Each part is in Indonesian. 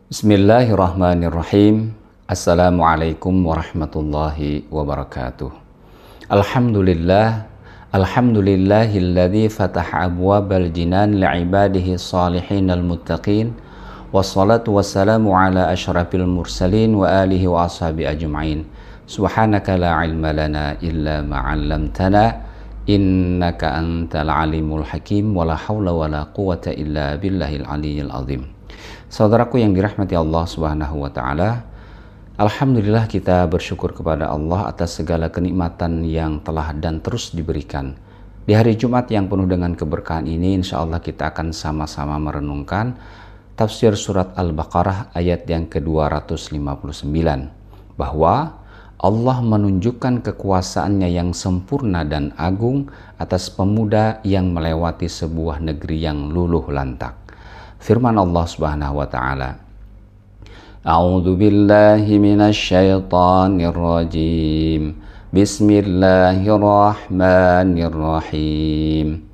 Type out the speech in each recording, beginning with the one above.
Bismillahirrahmanirrahim. Assalamualaikum warahmatullahi wabarakatuh. Alhamdulillahilladzi fataha abwabal jinan li'ibadihi salihin al-muttaqin. Wassalatu wassalamu ala asyrafil mursalin wa alihi wa ashabi ajma'in. Subhanaka la ilma lana illa ma'allamtana innaka antal alimul hakim wa la hawla wa la quwata illa billahil aliyyil azim. Saudaraku yang dirahmati Allah Subhanahu wa taala, alhamdulillah kita bersyukur kepada Allah atas segala kenikmatan yang telah dan terus diberikan. Di hari Jumat yang penuh dengan keberkahan ini, insya Allah kita akan sama-sama merenungkan tafsir surat Al-Baqarah ayat yang ke-259, bahwa Allah menunjukkan kekuasaannya yang sempurna dan agung atas pemuda yang melewati sebuah negeri yang luluh lantak. Firman Allah Subhanahu wa taala, A'udzu billahi minasy syaithanir rajim. Bismillahirrahmanirrahim.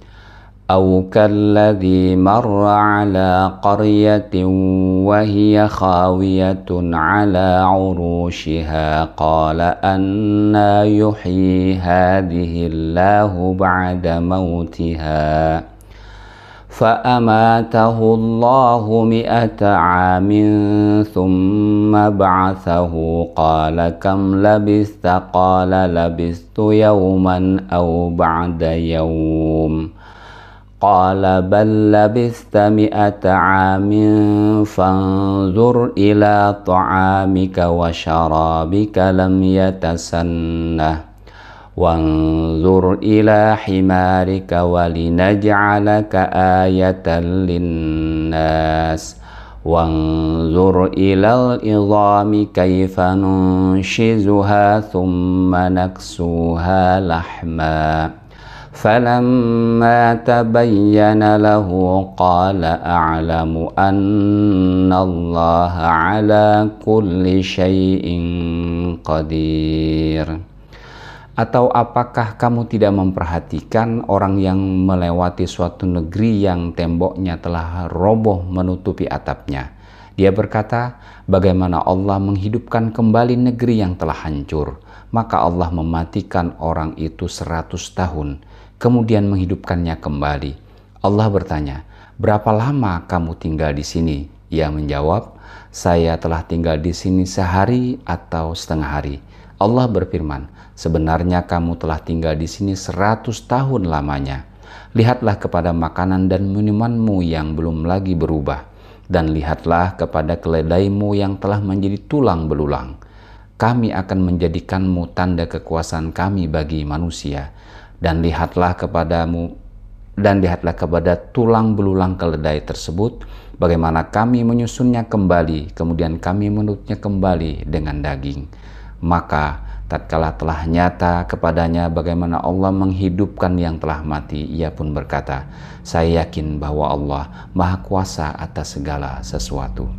Aw kalladzi marra 'ala qaryatin wa hiya khawiyatun 'ala 'urushiha qala anna yuhyi hadhihi Allahu ba'da mautiha فأماته الله 100 عام ثم بعثه قال كم لبثت قال لبثت يوما أو بعد يوم قال بل لبثت 100 عام فانظر إلى طعامك وشرابك لم يتسنه وانظر إلى حمارك ولنجعلك آية للناس وانظر إلى العظام كيف ننشزها ثم نكسوها لحما فلما تبين له قال أعلم أن الله على كل شيء قدير. Atau apakah kamu tidak memperhatikan orang yang melewati suatu negeri yang temboknya telah roboh menutupi atapnya? Dia berkata, bagaimana Allah menghidupkan kembali negeri yang telah hancur. Maka Allah mematikan orang itu 100 tahun, kemudian menghidupkannya kembali. Allah bertanya, berapa lama kamu tinggal di sini? Ia menjawab, saya telah tinggal di sini sehari atau setengah hari. Allah berfirman, sebenarnya kamu telah tinggal di sini 100 tahun lamanya. Lihatlah kepada makanan dan minumanmu yang belum lagi berubah, dan lihatlah kepada keledaimu yang telah menjadi tulang belulang. Kami akan menjadikanmu tanda kekuasaan kami bagi manusia, dan lihatlah kepada tulang belulang keledai tersebut, bagaimana kami menyusunnya kembali, kemudian kami menutupnya kembali dengan daging. Maka tatkala telah nyata kepadanya bagaimana Allah menghidupkan yang telah mati, ia pun berkata, saya yakin bahwa Allah Maha Kuasa atas segala sesuatu.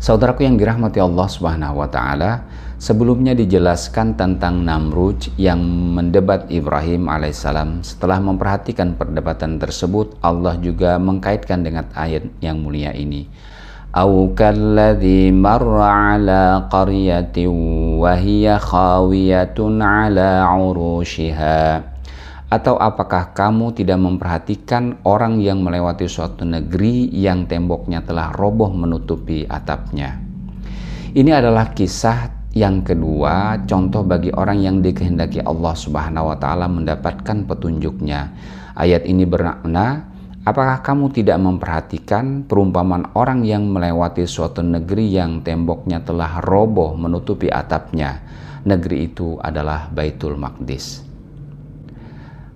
Saudaraku yang dirahmati Allah Subhanahu wa taala, sebelumnya dijelaskan tentang Namrud yang mendebat Ibrahim alaihissalam. Setelah memperhatikan perdebatan tersebut, Allah juga mengkaitkan dengan ayat yang mulia ini. أو كالذي مر على قرية وهي خاوية على عروشها. Atau apakah kamu tidak memperhatikan orang yang melewati suatu negeri yang temboknya telah roboh menutupi atapnya? Ini adalah kisah yang kedua, contoh bagi orang yang dikehendaki Allah Subhanahu wa taala mendapatkan petunjuknya. Ayat ini bermakna, apakah kamu tidak memperhatikan perumpamaan orang yang melewati suatu negeri yang temboknya telah roboh menutupi atapnya? Negeri itu adalah Baitul Maqdis.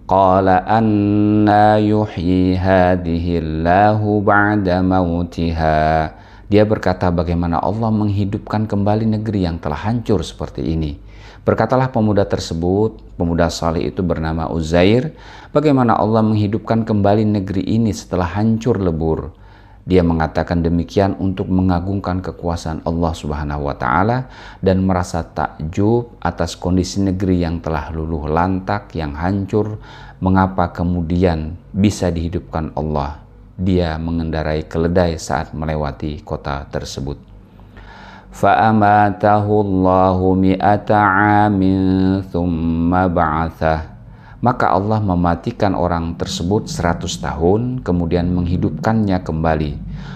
Qala anna yuhyi hadhihi Allahu ba'da mautiha. Dia berkata, bagaimana Allah menghidupkan kembali negeri yang telah hancur seperti ini? Berkatalah pemuda tersebut, pemuda saleh itu bernama Uzair, bagaimana Allah menghidupkan kembali negeri ini setelah hancur lebur. Dia mengatakan demikian untuk mengagungkan kekuasaan Allah Subhanahu wa taala dan merasa takjub atas kondisi negeri yang telah luluh lantak, yang hancur, mengapa kemudian bisa dihidupkan Allah dia mengendarai keledai saat melewati kota tersebut. Fa'amatahu Allahu mi'ata 'amin thumma ba'athah. Maka Allah mematikan orang tersebut 100 tahun, kemudian menghidupkannya kembali.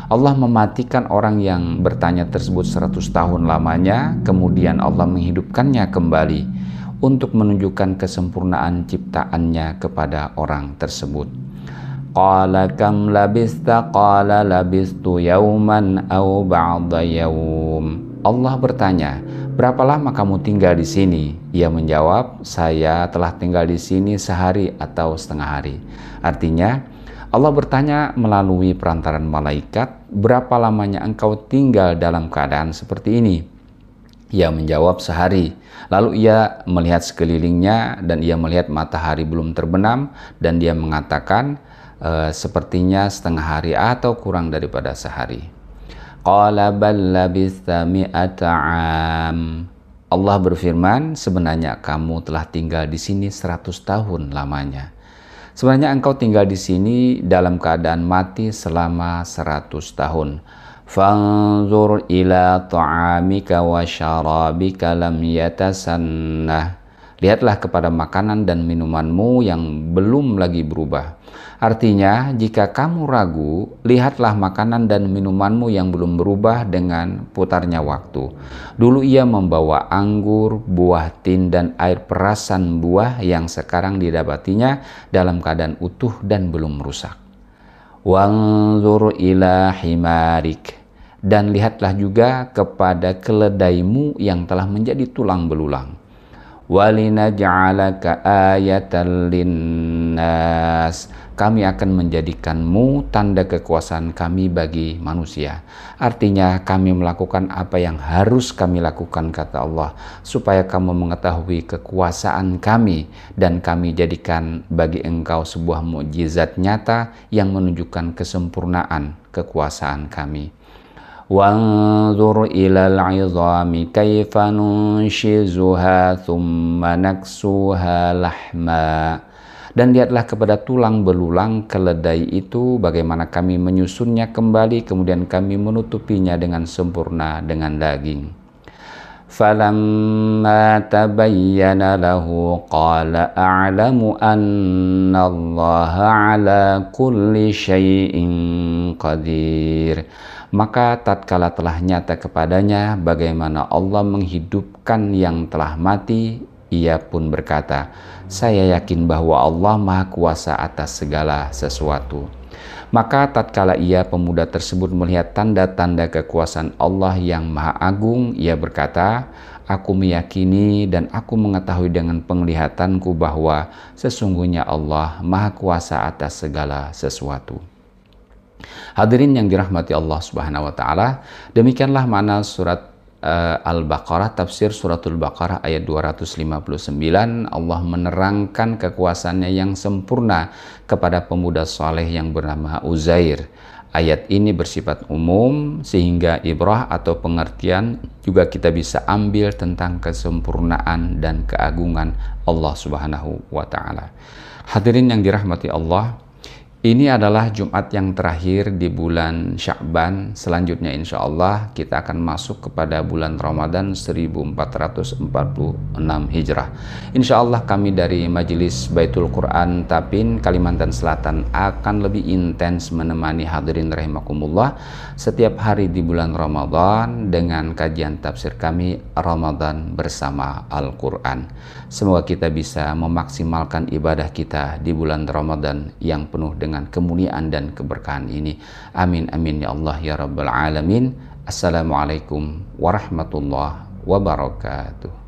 Allah mematikan orang yang bertanya tersebut 100 tahun lamanya, kemudian Allah menghidupkannya kembali untuk menunjukkan kesempurnaan ciptaannya kepada orang tersebut. Qala kam labista? Qala labistu yauman aw ba'da yaum. Allah bertanya, berapa lama kamu tinggal di sini? Ia menjawab, saya telah tinggal di sini sehari atau setengah hari. Artinya, Allah bertanya melalui perantaran malaikat, berapa lamanya engkau tinggal dalam keadaan seperti ini? Ia menjawab, sehari. Lalu ia melihat sekelilingnya dan ia melihat matahari belum terbenam dan dia mengatakan, sepertinya setengah hari atau kurang daripada sehari. Qala bal labista mi'ata 'am. Allah berfirman, sebenarnya kamu telah tinggal di sini 100 tahun lamanya. Sebenarnya engkau tinggal di sini dalam keadaan mati selama 100 tahun. Fanzur ila ta'amika wa syarabika lam yatasannah. Lihatlah kepada makanan dan minumanmu yang belum lagi berubah. Artinya, jika kamu ragu, lihatlah makanan dan minumanmu yang belum berubah dengan putarnya waktu. Dulu ia membawa anggur, buah tin, dan air perasan buah yang sekarang didapatinya dalam keadaan utuh dan belum rusak. Wanzur ila himarik. Dan lihatlah juga kepada keledaimu yang telah menjadi tulang belulang. Walinaj'alaka ayatan linnas. Kami akan menjadikanmu tanda kekuasaan kami bagi manusia. Artinya kami melakukan apa yang harus kami lakukan, kata Allah, supaya kamu mengetahui kekuasaan kami dan kami jadikan bagi engkau sebuah mukjizat nyata yang menunjukkan kesempurnaan kekuasaan kami. Wanzur ilal 'idhami kaifa nunshizuha thumma naksuha lahma. Dan lihatlah kepada tulang belulang keledai itu, bagaimana kami menyusunnya kembali, kemudian kami menutupinya dengan sempurna dengan daging. Falamma tabayyana lahu qala a'lamu anna Allaha 'ala kulli syai'in qadir. Maka tatkala telah nyata kepadanya bagaimana Allah menghidupkan yang telah mati, ia pun berkata, saya yakin bahwa Allah Maha Kuasa atas segala sesuatu. Maka tatkala ia pemuda tersebut melihat tanda-tanda kekuasaan Allah yang Maha Agung, ia berkata, aku meyakini dan aku mengetahui dengan penglihatanku bahwa sesungguhnya Allah Maha Kuasa atas segala sesuatu. Hadirin yang dirahmati Allah Subhanahu wa taala, demikianlah makna surat Al-Baqarah, tafsir suratul Baqarah ayat 259. Allah menerangkan kekuasaannya yang sempurna kepada pemuda saleh yang bernama Uzair. Ayat ini bersifat umum sehingga ibrah atau pengertian juga kita bisa ambil tentang kesempurnaan dan keagungan Allah Subhanahu wa taala. Hadirin yang dirahmati Allah, ini adalah Jumat yang terakhir di bulan Sya'ban. Selanjutnya insya Allah kita akan masuk kepada bulan Ramadan 1446 Hijrah. Insya Allah kami dari Majelis Baitul Quran Tapin, Kalimantan Selatan akan lebih intens menemani hadirin rahimakumullah setiap hari di bulan Ramadan dengan kajian tafsir kami Ramadan bersama Al-Quran. Semoga kita bisa memaksimalkan ibadah kita di bulan Ramadan yang penuh dengan kemuliaan dan keberkahan ini. Amin amin ya Allah ya Rabbal Alamin. Assalamualaikum warahmatullahi wabarakatuh.